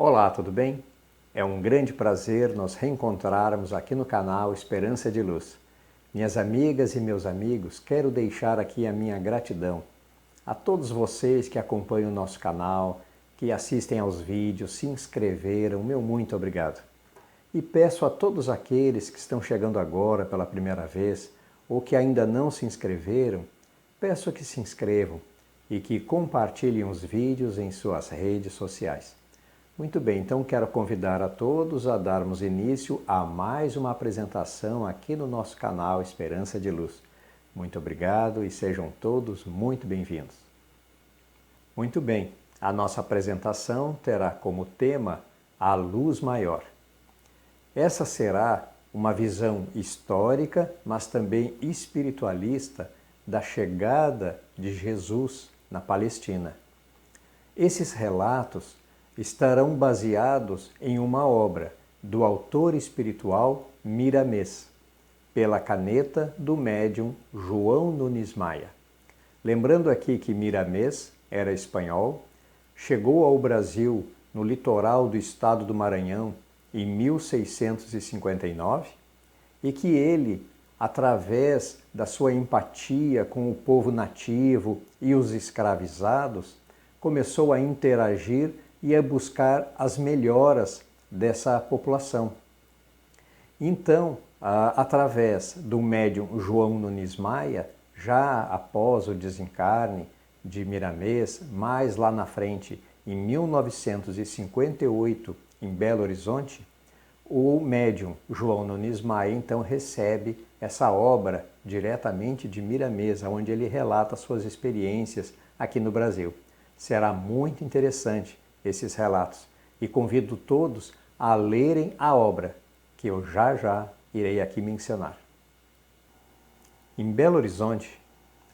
Olá, tudo bem? É um grande prazer nos reencontrarmos aqui no canal Esperança de Luz. Minhas amigas e meus amigos, quero deixar aqui a minha gratidão a todos vocês que acompanham o nosso canal, que assistem aos vídeos, se inscreveram, meu muito obrigado. E peço a todos aqueles que estão chegando agora pela primeira vez ou que ainda não se inscreveram, peço que se inscrevam e que compartilhem os vídeos em suas redes sociais. Muito bem, então quero convidar a todos a darmos início a mais uma apresentação aqui no nosso canal Esperança de Luz. Muito obrigado e sejam todos muito bem-vindos. Muito bem, a nossa apresentação terá como tema a luz maior. Essa será uma visão histórica, mas também espiritualista da chegada de Jesus na Palestina. Esses relatos estarão baseados em uma obra do autor espiritual Miramês, pela caneta do médium João Nunes Maia. Lembrando aqui que Miramês era espanhol, chegou ao Brasil no litoral do estado do Maranhão em 1659 e que ele, através da sua empatia com o povo nativo e os escravizados, começou a interagir e a buscar as melhoras dessa população. Então, através do médium João Nunes Maia, já após o desencarne de Miramês, mais lá na frente, em 1958, em Belo Horizonte, o médium João Nunes Maia então recebe essa obra diretamente de Miramês, onde ele relata suas experiências aqui no Brasil. Será muito interessante esses relatos e convido todos a lerem a obra, que eu já irei aqui mencionar. Em Belo Horizonte,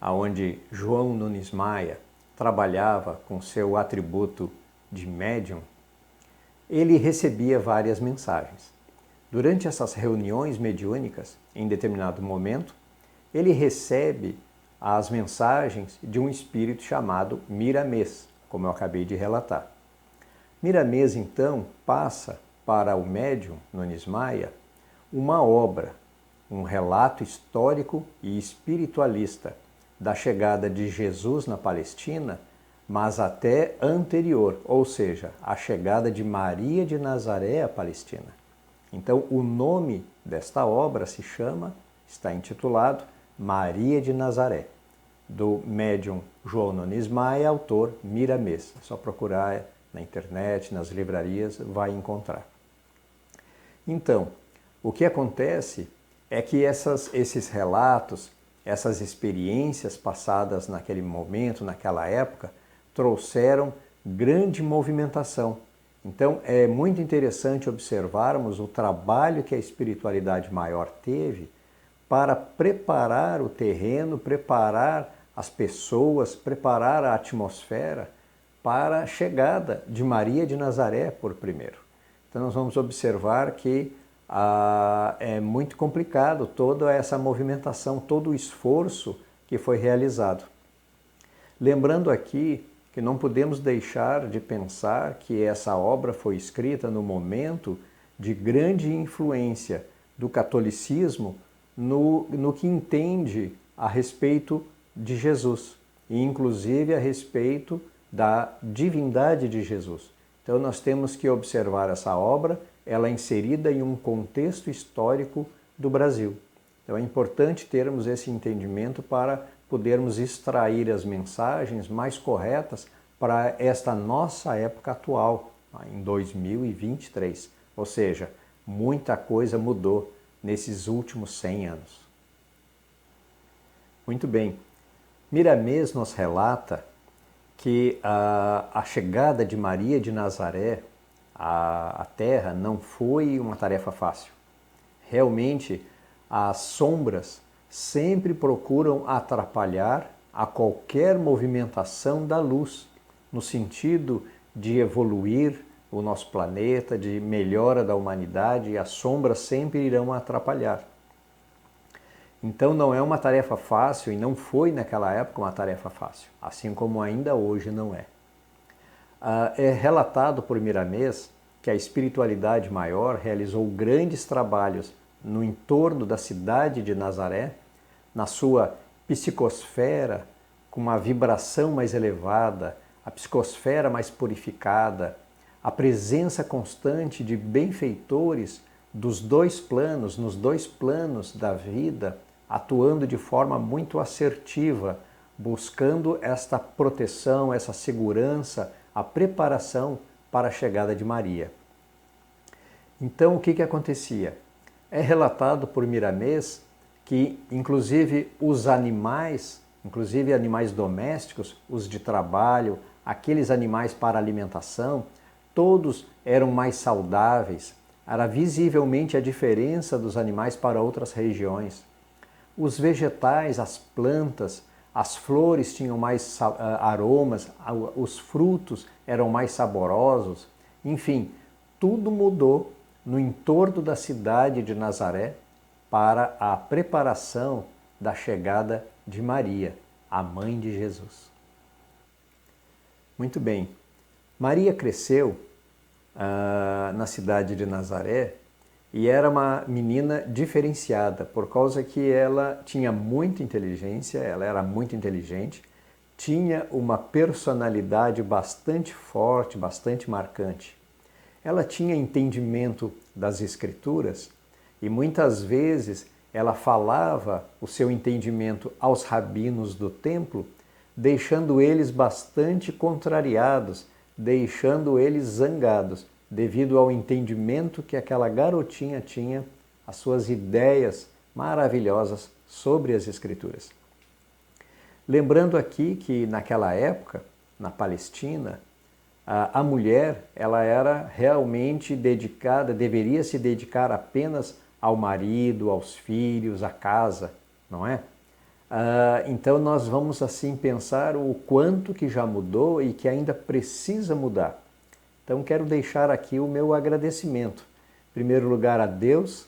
onde João Nunes Maia trabalhava com seu atributo de médium, ele recebia várias mensagens. Durante essas reuniões mediúnicas, em determinado momento, ele recebe as mensagens de um espírito chamado Miramês, como eu acabei de relatar. Miramês, então, passa para o médium Nunes Maia uma obra, um relato histórico e espiritualista da chegada de Jesus na Palestina, mas até anterior, ou seja, a chegada de Maria de Nazaré à Palestina. Então, o nome desta obra está intitulado Maria de Nazaré, do médium João Nunes Maia, autor Miramês. É só procurar na internet, nas livrarias, vai encontrar. Então, o que acontece é que esses relatos, essas experiências passadas naquele momento, naquela época, trouxeram grande movimentação. Então, é muito interessante observarmos o trabalho que a espiritualidade maior teve para preparar o terreno, preparar as pessoas, preparar a atmosfera para a chegada de Maria de Nazaré por primeiro. Então nós vamos observar que é muito complicado toda essa movimentação, todo o esforço que foi realizado. Lembrando aqui que não podemos deixar de pensar que essa obra foi escrita no momento de grande influência do catolicismo no que entende a respeito de Jesus, e inclusive a respeito da divindade de Jesus. Então nós temos que observar essa obra, ela é inserida em um contexto histórico do Brasil. Então é importante termos esse entendimento para podermos extrair as mensagens mais corretas para esta nossa época atual, em 2023. Ou seja, muita coisa mudou nesses últimos 100 anos. Muito bem, Miramês nos relata que a chegada de Maria de Nazaré à Terra não foi uma tarefa fácil. Realmente, as sombras sempre procuram atrapalhar a qualquer movimentação da luz, no sentido de evoluir o nosso planeta, de melhora da humanidade, e as sombras sempre irão atrapalhar. Então não é uma tarefa fácil e não foi naquela época uma tarefa fácil, assim como ainda hoje não é. É relatado por Miramês que a espiritualidade maior realizou grandes trabalhos no entorno da cidade de Nazaré, na sua psicosfera, com uma vibração mais elevada, a psicosfera mais purificada, a presença constante de benfeitores dos dois planos, nos dois planos da vida, atuando de forma muito assertiva, buscando esta proteção, essa segurança, a preparação para a chegada de Maria. Então, o que acontecia? É relatado por Miramês que, inclusive, os animais, inclusive animais domésticos, os de trabalho, aqueles animais para alimentação, todos eram mais saudáveis. Era visivelmente a diferença dos animais para outras regiões. Os vegetais, as plantas, as flores tinham mais aromas, os frutos eram mais saborosos. Enfim, tudo mudou no entorno da cidade de Nazaré para a preparação da chegada de Maria, a mãe de Jesus. Muito bem, Maria cresceu na cidade de Nazaré e era uma menina diferenciada, por causa que ela tinha muita inteligência, ela era muito inteligente, tinha uma personalidade bastante forte, bastante marcante. Ela tinha entendimento das Escrituras e muitas vezes ela falava o seu entendimento aos rabinos do templo, deixando eles bastante contrariados, deixando eles zangados, devido ao entendimento que aquela garotinha tinha, as suas ideias maravilhosas sobre as Escrituras. Lembrando aqui que naquela época, na Palestina, a mulher ela era realmente dedicada, deveria se dedicar apenas ao marido, aos filhos, à casa, não é? Então nós vamos assim pensar o quanto que já mudou e que ainda precisa mudar. Então quero deixar aqui o meu agradecimento, em primeiro lugar a Deus,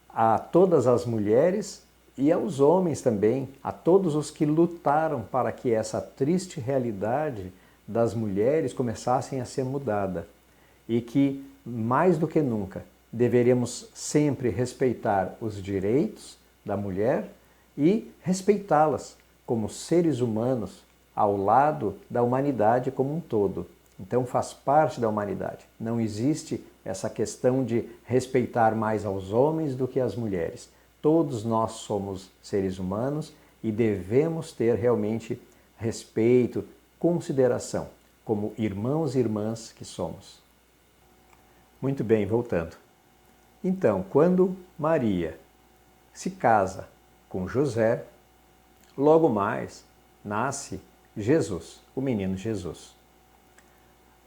a todas as mulheres e aos homens também, a todos os que lutaram para que essa triste realidade das mulheres começassem a ser mudada e que, mais do que nunca, deveríamos sempre respeitar os direitos da mulher e respeitá-las como seres humanos ao lado da humanidade como um todo. Então faz parte da humanidade. Não existe essa questão de respeitar mais aos homens do que às mulheres. Todos nós somos seres humanos e devemos ter realmente respeito, consideração, como irmãos e irmãs que somos. Muito bem, voltando. Então, quando Maria se casa com José, logo mais nasce Jesus, o menino Jesus.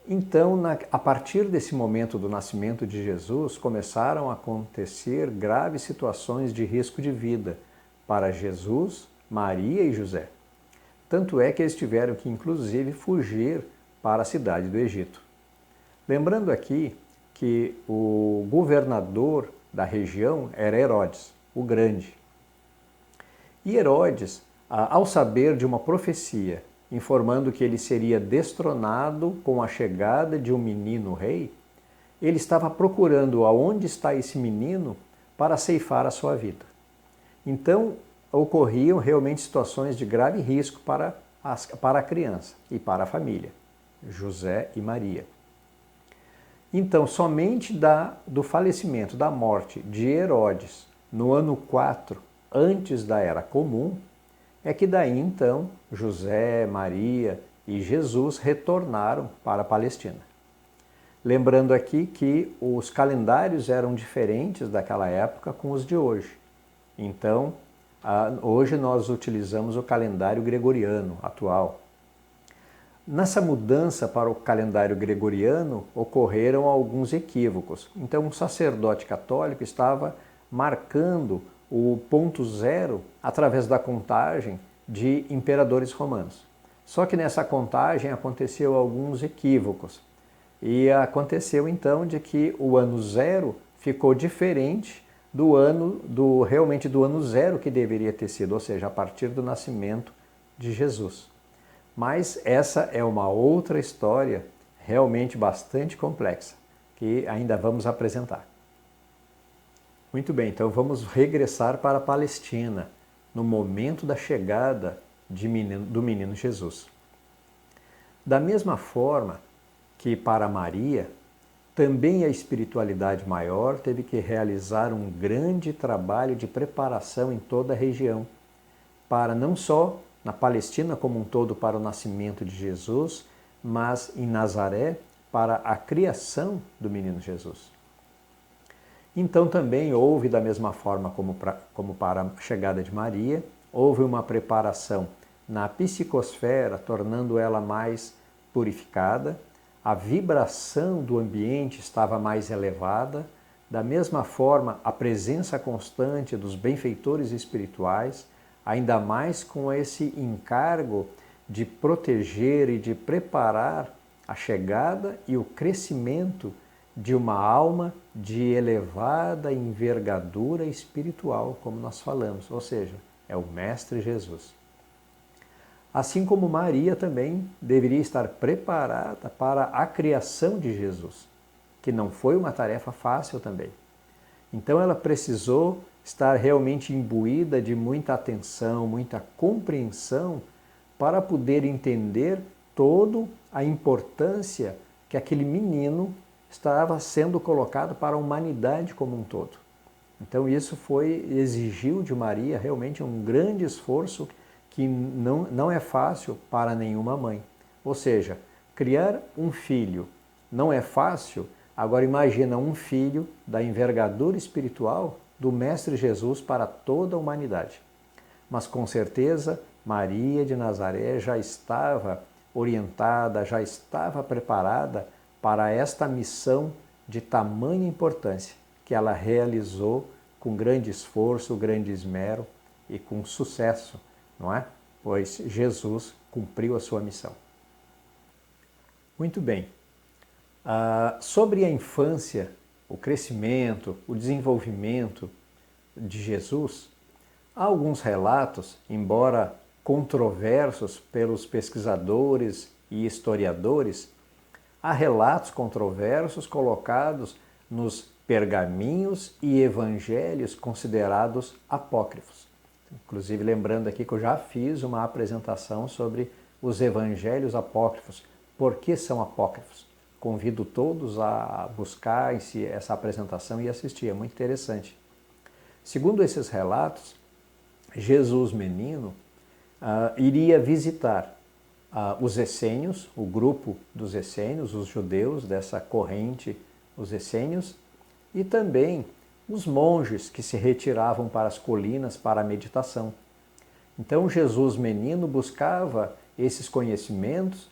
Então, a partir desse momento do nascimento de Jesus, começaram a acontecer graves situações de risco de vida para Jesus, Maria e José. Tanto é que eles tiveram que, inclusive, fugir para a cidade do Egito. Lembrando aqui que o governador da região era Herodes, o Grande. E Herodes, ao saber de uma profecia informando que ele seria destronado com a chegada de um menino rei, ele estava procurando aonde está esse menino para ceifar a sua vida. Então, ocorriam realmente situações de grave risco para a criança e para a família, José e Maria. Então, somente do falecimento, da morte de Herodes, no ano 4, antes da Era Comum, é que daí então José, Maria e Jesus retornaram para a Palestina. Lembrando aqui que os calendários eram diferentes daquela época com os de hoje. Então, hoje nós utilizamos o calendário gregoriano atual. Nessa mudança para o calendário gregoriano ocorreram alguns equívocos. Então, o sacerdote católico estava marcando o ponto zero através da contagem de imperadores romanos. Só que nessa contagem aconteceu alguns equívocos. E aconteceu então de que o ano zero ficou diferente do ano zero que deveria ter sido, ou seja, a partir do nascimento de Jesus. Mas essa é uma outra história realmente bastante complexa. que ainda vamos apresentar. Muito bem, então vamos regressar para a Palestina, no momento da chegada do menino Jesus. Da mesma forma que para Maria, também a espiritualidade maior teve que realizar um grande trabalho de preparação em toda a região, para não só na Palestina como um todo para o nascimento de Jesus, mas em Nazaré para a criação do menino Jesus. Então também houve, da mesma forma como para a chegada de Maria, houve uma preparação na psicosfera, tornando ela mais purificada, a vibração do ambiente estava mais elevada, da mesma forma a presença constante dos benfeitores espirituais, ainda mais com esse encargo de proteger e de preparar a chegada e o crescimento de uma alma de elevada envergadura espiritual, como nós falamos, ou seja, é o Mestre Jesus. Assim como Maria também deveria estar preparada para a criação de Jesus, que não foi uma tarefa fácil também. Então ela precisou estar realmente imbuída de muita atenção, muita compreensão, para poder entender toda a importância que aquele menino estava sendo colocado para a humanidade como um todo. Então isso exigiu de Maria realmente um grande esforço que não é fácil para nenhuma mãe. Ou seja, criar um filho não é fácil, agora imagina um filho da envergadura espiritual do Mestre Jesus para toda a humanidade. Mas com certeza Maria de Nazaré já estava orientada, já estava preparada para esta missão de tamanha importância que ela realizou com grande esforço, grande esmero e com sucesso, não é? Pois Jesus cumpriu a sua missão. Muito bem. Sobre a infância, o crescimento, o desenvolvimento de Jesus, há alguns relatos, embora controversos pelos pesquisadores e historiadores, há relatos controversos colocados nos pergaminhos e evangelhos considerados apócrifos. Inclusive, lembrando aqui que eu já fiz uma apresentação sobre os evangelhos apócrifos. Por que são apócrifos? Convido todos a buscar essa apresentação e assistir, é muito interessante. Segundo esses relatos, Jesus menino iria visitar os essênios, o grupo dos essênios, os judeus dessa corrente, os essênios, e também os monges que se retiravam para as colinas para a meditação. Então Jesus menino buscava esses conhecimentos,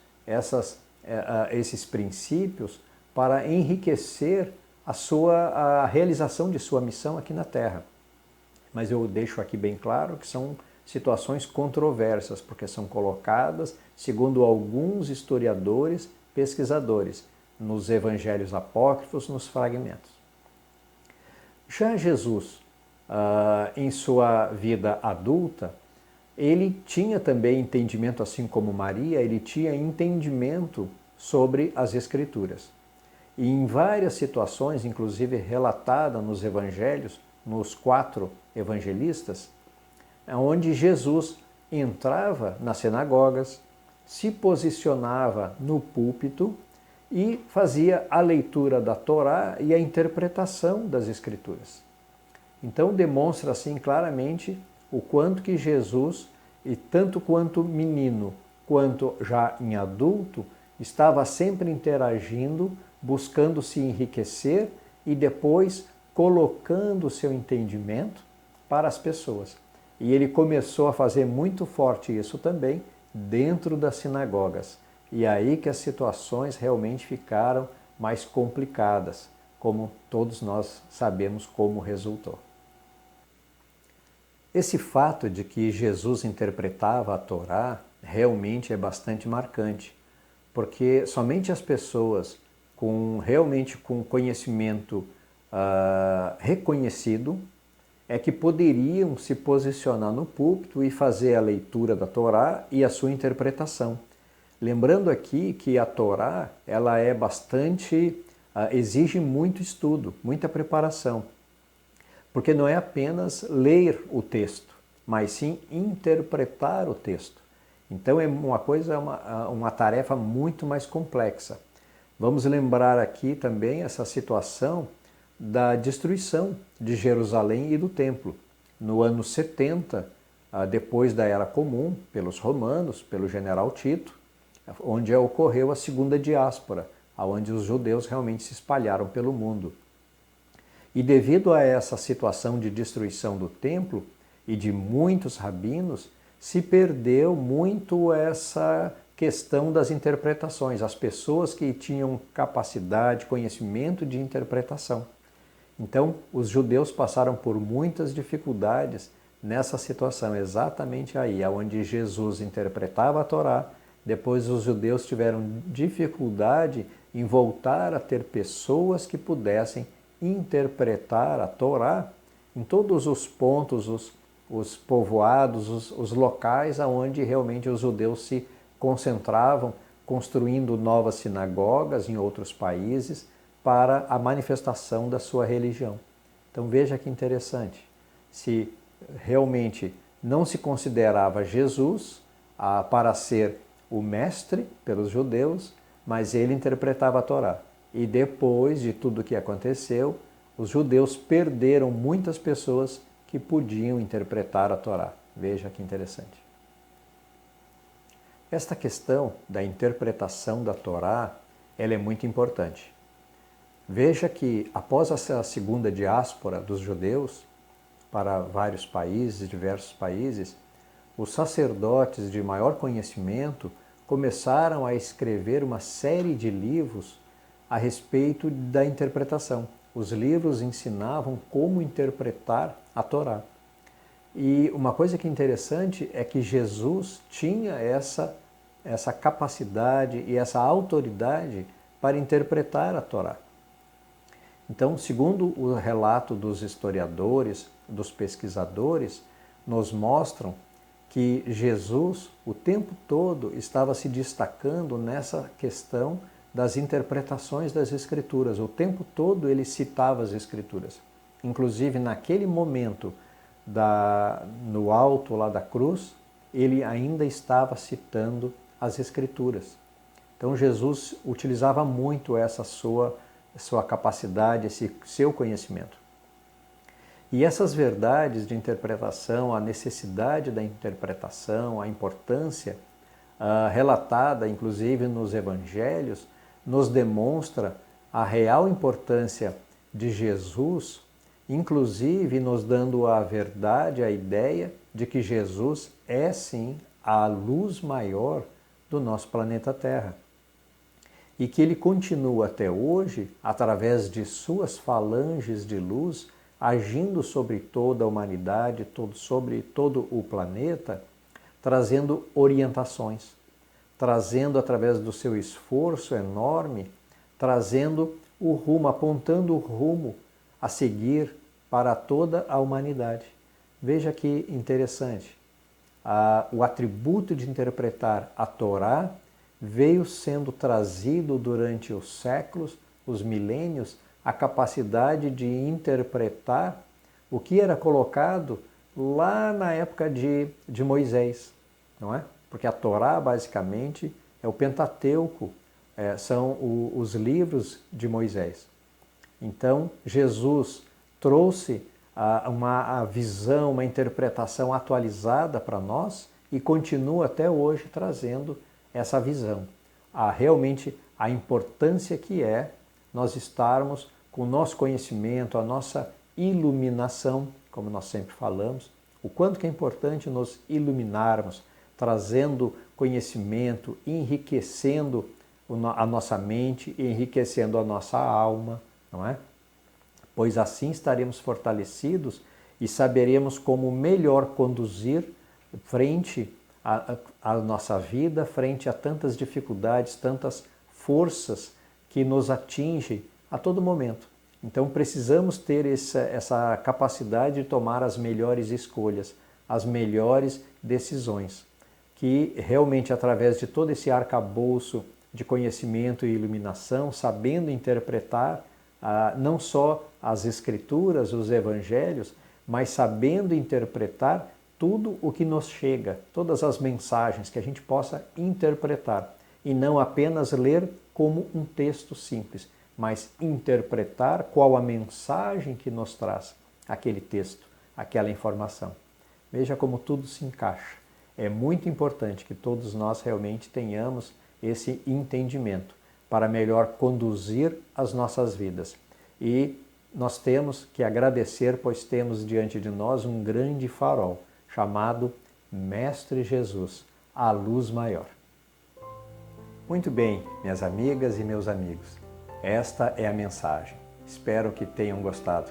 esses princípios para enriquecer a realização de sua missão aqui na Terra. Mas eu deixo aqui bem claro que são situações controversas, porque são colocadas, segundo alguns historiadores, pesquisadores, nos evangelhos apócrifos, nos fragmentos. Já Jesus, em sua vida adulta, ele tinha também entendimento, assim como Maria, ele tinha entendimento sobre as Escrituras. E em várias situações, inclusive relatada nos evangelhos, nos 4 evangelistas, onde Jesus entrava nas sinagogas, se posicionava no púlpito e fazia a leitura da Torá e a interpretação das Escrituras. Então demonstra assim claramente o quanto que Jesus, e tanto quanto menino, quanto já em adulto, estava sempre interagindo, buscando se enriquecer e depois colocando o seu entendimento para as pessoas. E ele começou a fazer muito forte isso também dentro das sinagogas. E aí que as situações realmente ficaram mais complicadas, como todos nós sabemos como resultou. Esse fato de que Jesus interpretava a Torá realmente é bastante marcante, porque somente as pessoas realmente com conhecimento reconhecido é que poderiam se posicionar no púlpito e fazer a leitura da Torá e a sua interpretação. Lembrando aqui que a Torá ela é bastante exige muito estudo, muita preparação, porque não é apenas ler o texto, mas sim interpretar o texto. Então é uma tarefa muito mais complexa. Vamos lembrar aqui também essa situação da destruição de Jerusalém e do templo. No ano 70, depois da Era Comum, pelos romanos, pelo general Tito, onde ocorreu a segunda diáspora, onde os judeus realmente se espalharam pelo mundo. E devido a essa situação de destruição do templo e de muitos rabinos, se perdeu muito essa questão das interpretações, as pessoas que tinham capacidade, conhecimento de interpretação. Então, os judeus passaram por muitas dificuldades nessa situação, exatamente aí, onde Jesus interpretava a Torá. Depois os judeus tiveram dificuldade em voltar a ter pessoas que pudessem interpretar a Torá em todos os pontos, os povoados, os locais onde realmente os judeus se concentravam, construindo novas sinagogas em outros países para a manifestação da sua religião. Então veja que interessante, se realmente não se considerava Jesus para ser o mestre pelos judeus, mas ele interpretava a Torá. E depois de tudo o que aconteceu, os judeus perderam muitas pessoas que podiam interpretar a Torá. Veja que interessante. Esta questão da interpretação da Torá, ela é muito importante. Veja que após a segunda diáspora dos judeus para vários países, diversos países, os sacerdotes de maior conhecimento começaram a escrever uma série de livros a respeito da interpretação. Os livros ensinavam como interpretar a Torá. E uma coisa que é interessante é que Jesus tinha essa capacidade e essa autoridade para interpretar a Torá. Então, segundo o relato dos historiadores, dos pesquisadores, nos mostram que Jesus, o tempo todo, estava se destacando nessa questão das interpretações das Escrituras. O tempo todo ele citava as Escrituras. Inclusive, naquele momento, no alto lá da cruz, ele ainda estava citando as Escrituras. Então, Jesus utilizava muito essa sua capacidade, esse seu conhecimento. E essas verdades de interpretação, a necessidade da interpretação, a importância relatada inclusive nos evangelhos, nos demonstra a real importância de Jesus, inclusive nos dando a verdade, a ideia de que Jesus é sim a luz maior do nosso planeta Terra. E que ele continua até hoje, através de suas falanges de luz, agindo sobre toda a humanidade, sobre todo o planeta, trazendo orientações, trazendo através do seu esforço enorme, trazendo o rumo, apontando o rumo a seguir para toda a humanidade. Veja que interessante, o atributo de interpretar a Torá veio sendo trazido durante os séculos, os milênios, a capacidade de interpretar o que era colocado lá na época de Moisés, não é? Porque a Torá, basicamente, é o Pentateuco, são os livros de Moisés. Então, Jesus trouxe uma visão, uma interpretação atualizada para nós e continua até hoje trazendo essa visão. Realmente a importância que é nós estarmos com o nosso conhecimento, a nossa iluminação, como nós sempre falamos, o quanto que é importante nos iluminarmos, trazendo conhecimento, enriquecendo a nossa mente, enriquecendo a nossa alma, não é? Pois assim estaremos fortalecidos e saberemos como melhor conduzir frente à nossa vida, frente a tantas dificuldades, tantas forças que nos atingem a todo momento. Então precisamos ter essa capacidade de tomar as melhores escolhas, as melhores decisões, que realmente através de todo esse arcabouço de conhecimento e iluminação, sabendo interpretar não só as Escrituras, os Evangelhos, mas sabendo interpretar tudo o que nos chega, todas as mensagens que a gente possa interpretar e não apenas ler como um texto simples, mas interpretar qual a mensagem que nos traz aquele texto, aquela informação. Veja como tudo se encaixa. É muito importante que todos nós realmente tenhamos esse entendimento para melhor conduzir as nossas vidas. E nós temos que agradecer, pois temos diante de nós um grande farol, chamado Mestre Jesus, a luz maior. Muito bem, minhas amigas e meus amigos, esta é a mensagem. Espero que tenham gostado.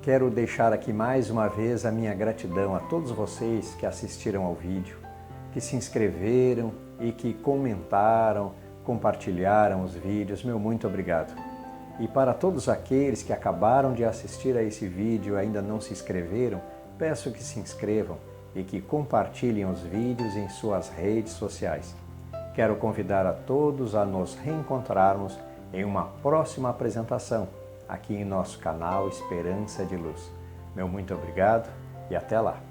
Quero deixar aqui mais uma vez a minha gratidão a todos vocês que assistiram ao vídeo, que se inscreveram e que comentaram, compartilharam os vídeos. Meu muito obrigado. E para todos aqueles que acabaram de assistir a esse vídeo e ainda não se inscreveram, peço que se inscrevam e que compartilhem os vídeos em suas redes sociais. Quero convidar a todos a nos reencontrarmos em uma próxima apresentação aqui em nosso canal Esperança de Luz. Meu muito obrigado e até lá!